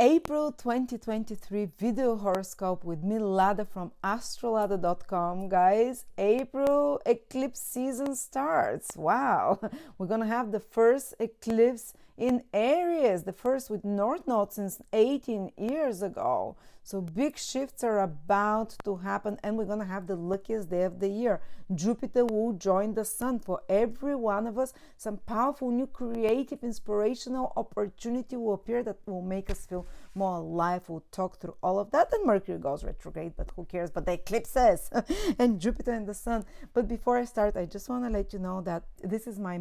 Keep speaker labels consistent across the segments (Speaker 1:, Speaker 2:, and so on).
Speaker 1: April 2023 video horoscope with me, Lada from Astrolada.com. Guys, April eclipse season starts. Wow, we're gonna have the first eclipse in Aries, the first with North Node since 18 years ago. So big shifts are about to happen, and we're gonna have the luckiest day of the year. Jupiter will join the sun. For every one of us, some powerful new creative inspirational opportunity will appear that will make us feel more alive. We'll talk through all of that. And Mercury goes retrograde, but who cares? But the eclipses and Jupiter and the sun. But before I start, I just want to let you know that this is my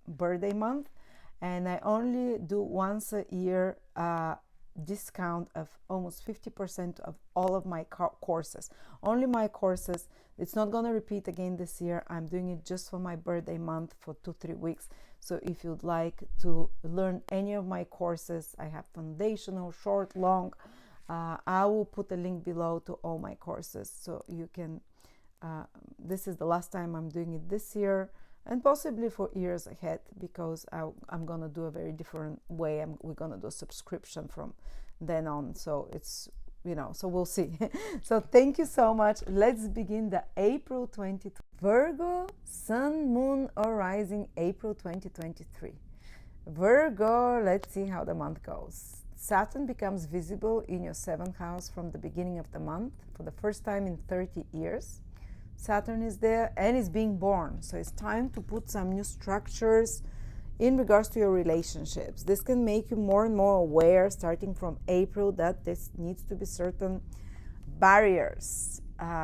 Speaker 1: birthday month, and I only do once a year discount of almost 50% of all of my courses. Only my courses. It's not going to repeat again this year. I'm doing it just for my birthday month for 2-3 weeks. So if you'd like to learn any of my courses, I have foundational, short, long. I will put a link below to all my courses, so you can this is the last time I'm doing it this year, and possibly for years ahead, because I'm gonna do a very different way. We're gonna do a subscription from then on, so it's, so we'll see. So thank you so much. Let's begin the April 2020 Virgo Sun, Moon, or Rising, April 2023. Virgo, let's see how the month goes. Saturn becomes visible in your 7th house from the beginning of the month for the first time in 30 years. Saturn is there and is being born, so it's time to put some new structures in regards to your relationships. This can make you more and more aware starting from April that this needs to be certain barriers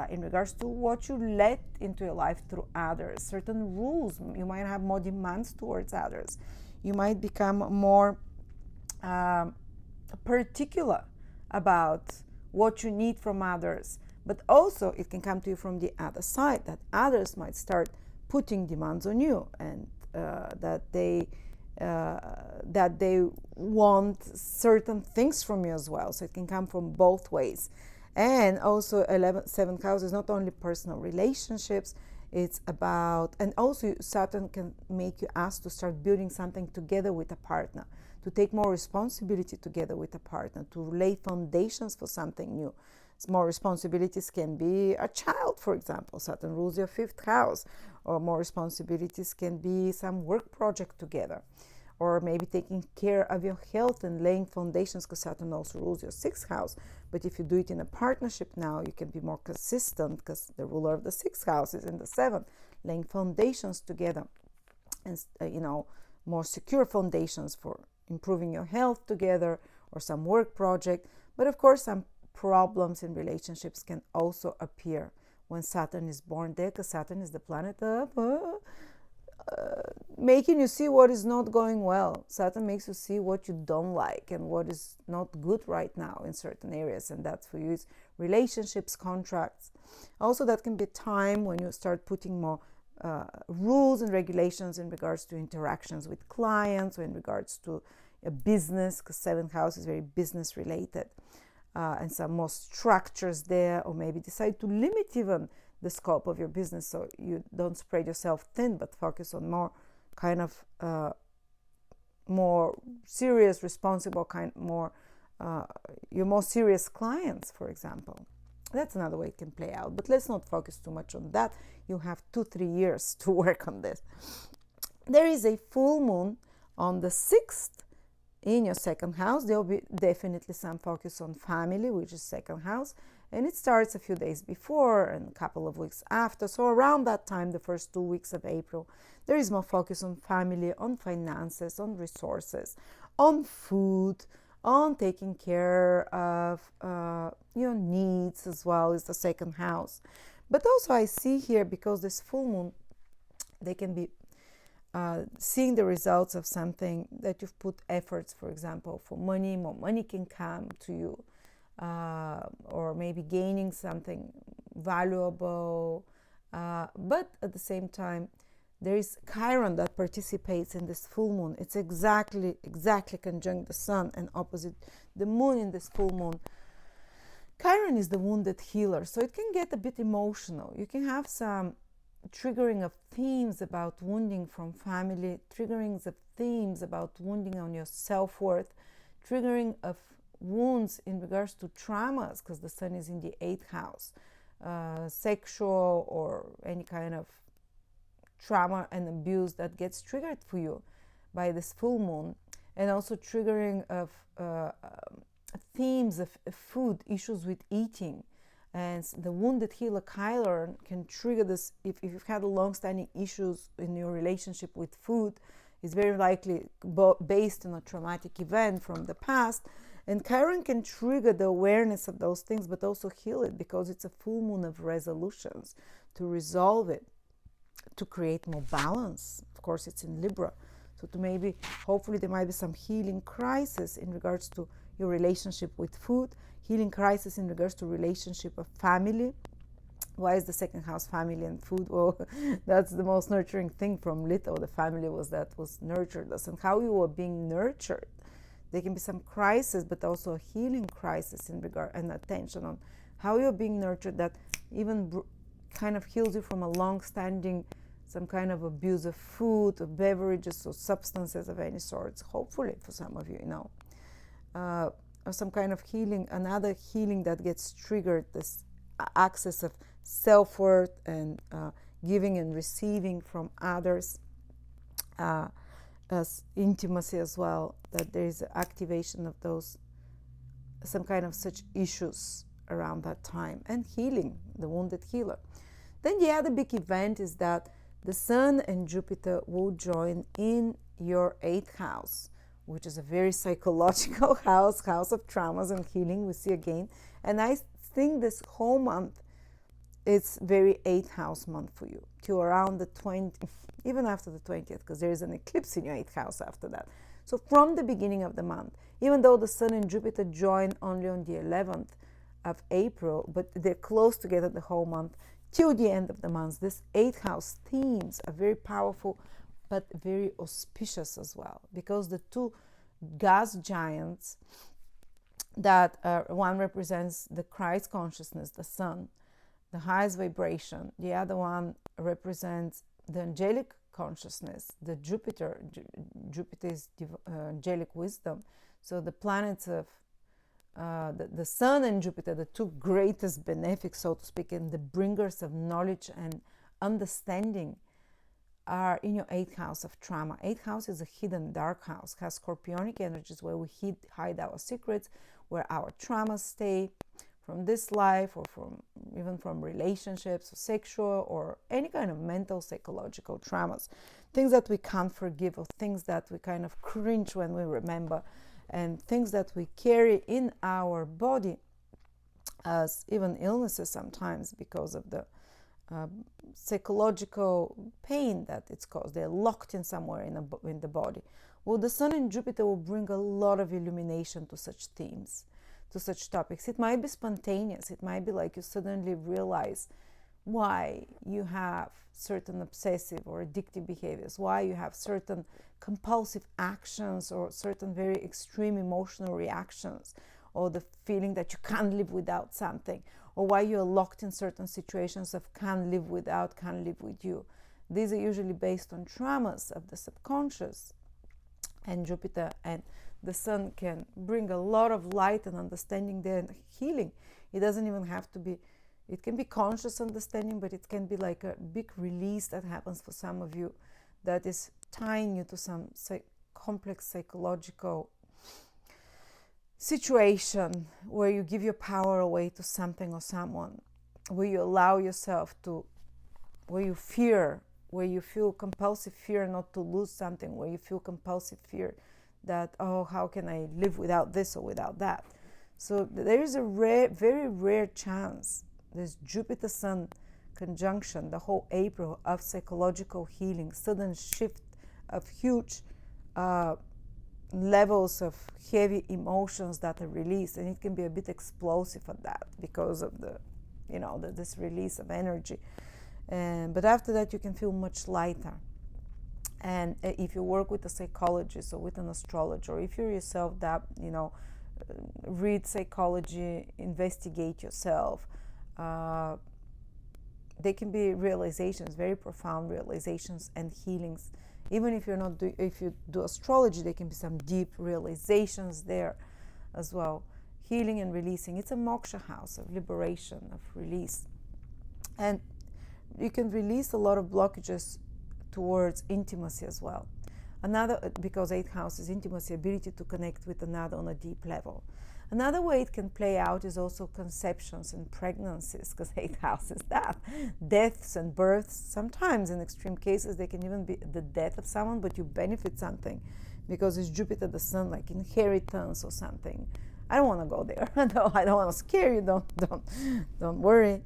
Speaker 1: in regards to what you let into your life through others, certain rules. You might have more demands towards others. You might become more particular about what you need from others. But also it can come to you from the other side, that others might start putting demands on you, and that they want certain things from you as well. So it can come from both ways. And also 7th house is not only personal relationships, it's about, and also Saturn can make you ask to start building something together with a partner, to take more responsibility together with a partner, to lay foundations for something new. More responsibilities can be a child, for example. Saturn rules your 5th house. Or more responsibilities can be some work project together. Or maybe taking care of your health and laying foundations, because Saturn also rules your 6th house. But if you do it in a partnership now, you can be more consistent, because the ruler of the 6th house is in the 7th, laying foundations together. And, more secure foundations for improving your health together, or some work project. But of course, some problems in relationships can also appear when Saturn is born there, because Saturn is the planet of making you see what is not going well. Saturn makes you see what you don't like and what is not good right now in certain areas, and that's for you is relationships, contracts. Also, that can be time when you start putting more rules and regulations in regards to interactions with clients, or in regards to a business, because 7th house is very business related. And some more structures there, or maybe decide to limit even the scope of your business, so you don't spread yourself thin, but focus on more kind of more serious, responsible your more serious clients, for example. That's another way it can play out, but let's not focus too much on that. You have 2-3 years to work on this. There is a full moon on the 6th in your 2nd house. There will be definitely some focus on family, which is 2nd house, and it starts a few days before and a couple of weeks after. So around that time, the first 2 weeks of April, there is more focus on family, on finances, on resources, on food, on taking care of your needs as well as the 2nd house. But also I see here, because this full moon, they can be seeing the results of something that you've put efforts, for example, for money. More money can come to you, or maybe gaining something valuable. But at the same time, there is Chiron that participates in this full moon. It's exactly conjunct the sun and opposite the moon in this full moon. Chiron is the wounded healer, so it can get a bit emotional. You can have some triggering of themes about wounding from family, triggering of themes about wounding on your self-worth, triggering of wounds in regards to traumas, because the sun is in the 8th house, sexual or any kind of trauma and abuse that gets triggered for you by this full moon, and also triggering of themes of food, issues with eating. And the wounded healer Chiron can trigger this. If you've had long-standing issues in your relationship with food, it's very likely based on a traumatic event from the past. And Chiron can trigger the awareness of those things, but also heal it, because it's a full moon of resolutions to resolve it, to create more balance. Of course, it's in Libra. So to maybe, hopefully there might be some healing crisis in regards to your relationship with food, healing crisis in regards to relationship of family. Why is the 2nd house family and food? Well, that's the most nurturing thing from little. The family was nurtured us, and how you were being nurtured. There can be some crisis, but also a healing crisis in regard and attention on how you're being nurtured, that even kind of heals you from a long-standing, some kind of abuse of food or beverages or substances of any sorts, hopefully for some of you, or some kind of healing, another healing that gets triggered, this access of self-worth and giving and receiving from others, as intimacy as well, that there is activation of those, some kind of such issues around that time, and healing, the wounded healer. Then the other big event is that the Sun and Jupiter will join in your 8th house, which is a very psychological house of traumas and healing, we see again. And I think this whole month, it's very 8th house month for you, to around the 20th, even after the 20th, because there is an eclipse in your 8th house after that. So from the beginning of the month, even though the Sun and Jupiter join only on the 11th of April, but they're close together the whole month, till the end of the month, this 8th house themes are very powerful, but very auspicious as well, because the two gas giants, that one represents the Christ consciousness, the Sun, the highest vibration. The other one represents the angelic consciousness, the Jupiter. Jupiter is angelic wisdom. So the planets of the Sun and Jupiter, the two greatest benefics, so to speak, and the bringers of knowledge and understanding, are in your 8th house of trauma. 8th house is a hidden dark house, has scorpionic energies, where we hide our secrets, where our traumas stay from this life, or even from relationships, or sexual, or any kind of mental, psychological traumas, things that we can't forgive, or things that we kind of cringe when we remember, and things that we carry in our body as even illnesses sometimes, because of the psychological pain that it's caused. They're locked in somewhere in the body. Well, the Sun and Jupiter will bring a lot of illumination to such themes, to such topics. It might be spontaneous. It might be like you suddenly realize why you have certain obsessive or addictive behaviors, why you have certain compulsive actions, or certain very extreme emotional reactions, or the feeling that you can't live without something, or why you're locked in certain situations of can't live without, can't live with you. These are usually based on traumas of the subconscious, and Jupiter and the Sun can bring a lot of light and understanding there, and healing. It doesn't even have to be, it can be conscious understanding, but it can be like a big release that happens for some of you, that is tying you to some complex psychological situation, where you give your power away to something or someone, where you allow yourself to, where you fear, where you feel compulsive fear not to lose something, where you feel compulsive fear that, oh, how can I live without this or without that? So there is a very rare chance, this Jupiter-Sun conjunction, the whole April, of psychological healing, sudden shift of huge levels of heavy emotions that are released, and it can be a bit explosive at that, because of the, this release of energy. But after that, you can feel much lighter. And if you work with a psychologist or with an astrologer, or if you yourself that read psychology, investigate yourself, they can be realizations, very profound realizations and healings. Even if you're not if you do astrology, there can be some deep realizations there as well. Healing and releasing. It's a moksha house of liberation, of release. And you can release a lot of blockages towards intimacy as well. Another, because 8th house is intimacy, ability to connect with another on a deep level. Another way it can play out is also conceptions and pregnancies, because 8th house is that. Deaths and births. Sometimes in extreme cases they can even be the death of someone, but you benefit something because it's Jupiter the Sun, like inheritance or something. I don't want to go there. No, I don't want to scare you. Don't worry.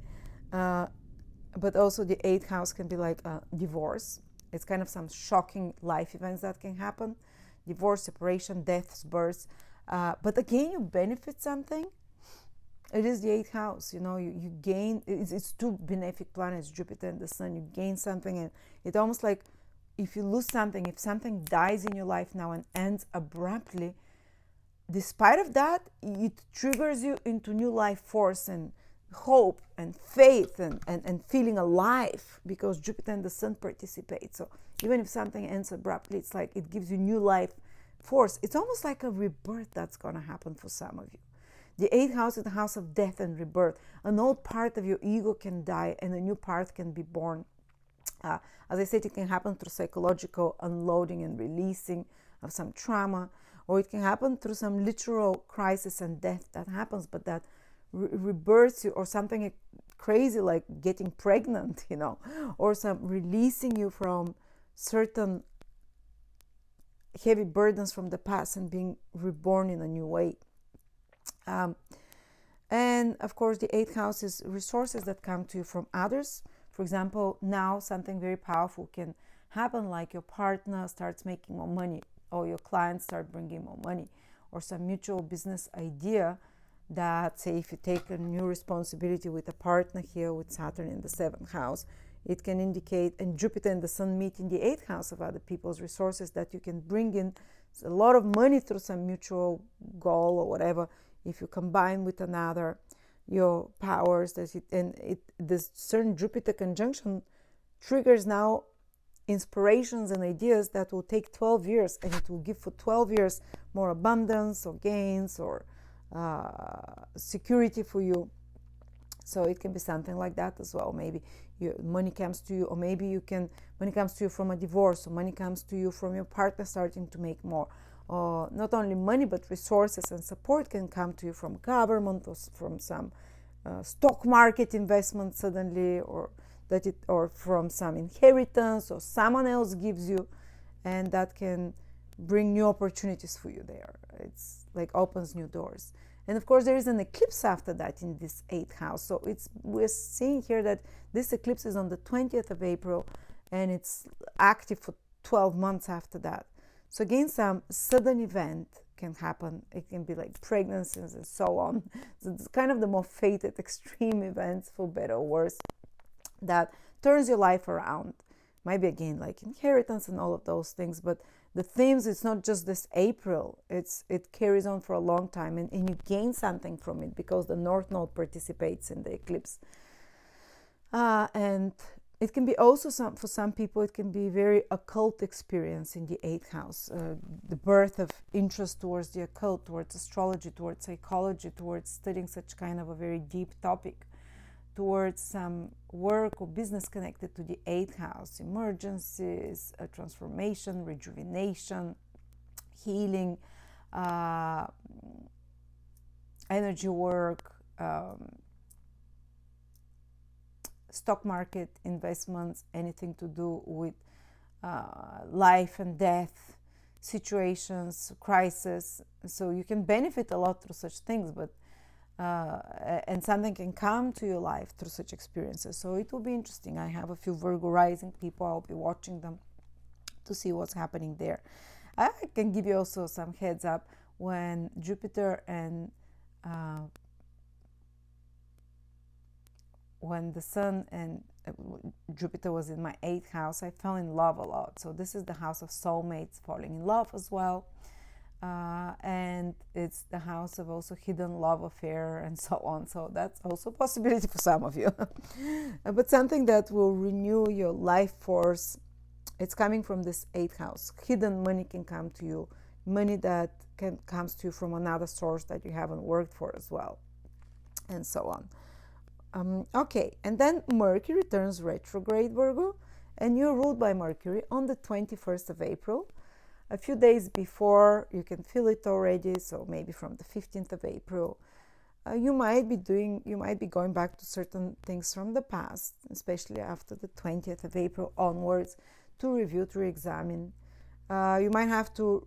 Speaker 1: But also the 8th house can be like a divorce. It's kind of some shocking life events that can happen. Divorce, separation, deaths, births. But again, you benefit something. It is the 8th house. You gain. It's two benefic planets, Jupiter and the Sun. You gain something, and it's almost like if you lose something, if something dies in your life now and ends abruptly, despite of that, it triggers you into new life force and hope and faith and feeling alive, because Jupiter and the Sun participate. So even if something ends abruptly, it's like it gives you new life force. It's almost like a rebirth that's going to happen for some of you. The 8th house is the house of death and rebirth. An old part of your ego can die and a new part can be born. As I said, it can happen through psychological unloading and releasing of some trauma, or it can happen through some literal crisis and death that happens, but that rebirths you, or something crazy like getting pregnant, or some releasing you from certain heavy burdens from the past and being reborn in a new way. And of course, the 8th house is resources that come to you from others. For example, now something very powerful can happen, like your partner starts making more money, or your clients start bringing more money, or some mutual business idea that, say, if you take a new responsibility with a partner here with Saturn in the 7th house, it can indicate, and Jupiter and the Sun meet in the 8th house of other people's resources, that you can bring in a lot of money through some mutual goal or whatever. If you combine with another your powers, this certain Jupiter conjunction triggers now inspirations and ideas that will take 12 years, and it will give for 12 years more abundance or gains or security for you. So it can be something like that as well. Maybe money comes to you, or maybe money comes to you from a divorce, or money comes to you from your partner starting to make more. Or not only money, but resources and support can come to you from government, or from some stock market investment suddenly, or from some inheritance, or someone else gives you, and that can bring new opportunities for you there. It's like opens new doors. And of course, there is an eclipse after that in this 8th house. So we're seeing here that this eclipse is on the 20th of April, and it's active for 12 months after that. So again, some sudden event can happen. It can be like pregnancies and so on. So it's kind of the more fated extreme events, for better or worse, that turns your life around. Might be again like inheritance and all of those things, but the themes, it's not just this April, it carries on for a long time, and you gain something from it because the North Node participates in the eclipse. And it can be also, for some people, it can be very occult experience in the 8th house, the birth of interest towards the occult, towards astrology, towards psychology, towards studying such kind of a very deep topic, towards some work or business connected to the 8th house, emergencies, transformation, rejuvenation, healing, energy work, stock market investments, anything to do with life and death situations, crisis. So you can benefit a lot through such things, but and something can come to your life through such experiences. So it will be interesting. I have a few Virgo rising people. I'll be watching them to see what's happening there. I can give you also some heads up. When Jupiter and when the Sun and Jupiter was in my 8th house, I fell in love a lot. So this is the house of soulmates, falling in love as well. And it's the house of also hidden love affair and so on. So that's also a possibility for some of you. But something that will renew your life force, it's coming from this 8th house. Hidden money can come to you, money that comes to you from another source that you haven't worked for as well, and so on. Okay, and then Mercury turns retrograde, Virgo, and you're ruled by Mercury on the 21st of April. A few days before, you can feel it already, so maybe from the 15th of April. You might be going back to certain things from the past, especially after the 20th of April onwards, to review, to re-examine. You might have to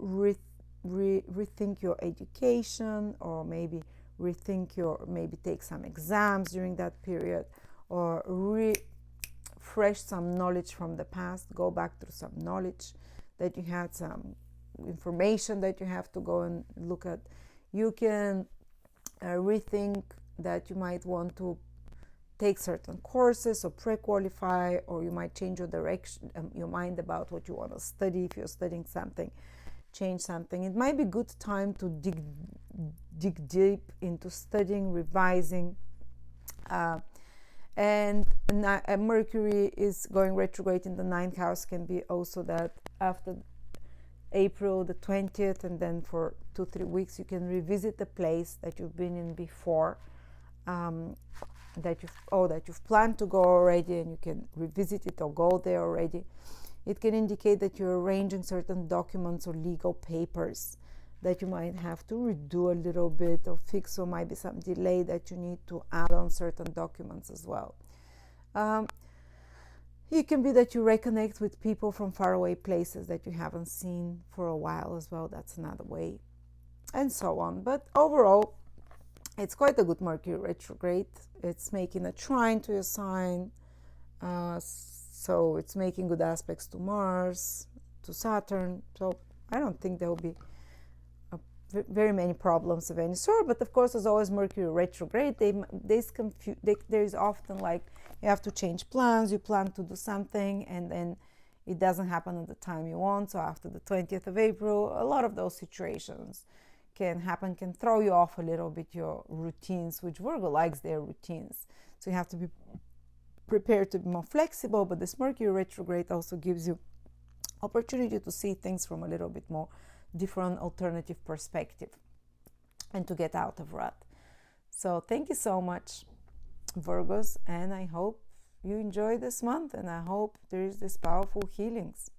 Speaker 1: rethink your education, or maybe maybe take some exams during that period, or refresh some knowledge from the past, go back through some knowledge that you had, some information that you have to go and look at. You can rethink that you might want to take certain courses or pre-qualify, or you might change your direction, your mind about what you want to study. If you're studying something, change something. It might be a good time to dig deep into studying, revising. And Mercury is going retrograde in the 9th house. Can be also that after April the 20th, and then for 2-3 weeks you can revisit the place that you've been in before, that you've planned to go already, and you can revisit it or go there already. It can indicate that you're arranging certain documents or legal papers that you might have to redo a little bit or fix, or might be some delay that you need to add on certain documents as well. It can be that you reconnect with people from faraway places that you haven't seen for a while as well. That's another way, and so on. But overall, it's quite a good Mercury retrograde. It's making a trine to your sign, so it's making good aspects to Mars, to Saturn. So I don't think there will be very many problems of any sort. But of course, as always, Mercury retrograde, there is often like you have to change plans. You plan to do something, and then it doesn't happen at the time you want. So after the 20th of April, a lot of those situations can happen, can throw you off a little bit, your routines, which Virgo likes their routines. So you have to be prepared to be more flexible. But this Mercury retrograde also gives you opportunity to see things from a little bit more different, alternative perspective, and to get out of rut. So thank you so much, Virgos, and I hope you enjoy this month, and I hope there is this powerful healings.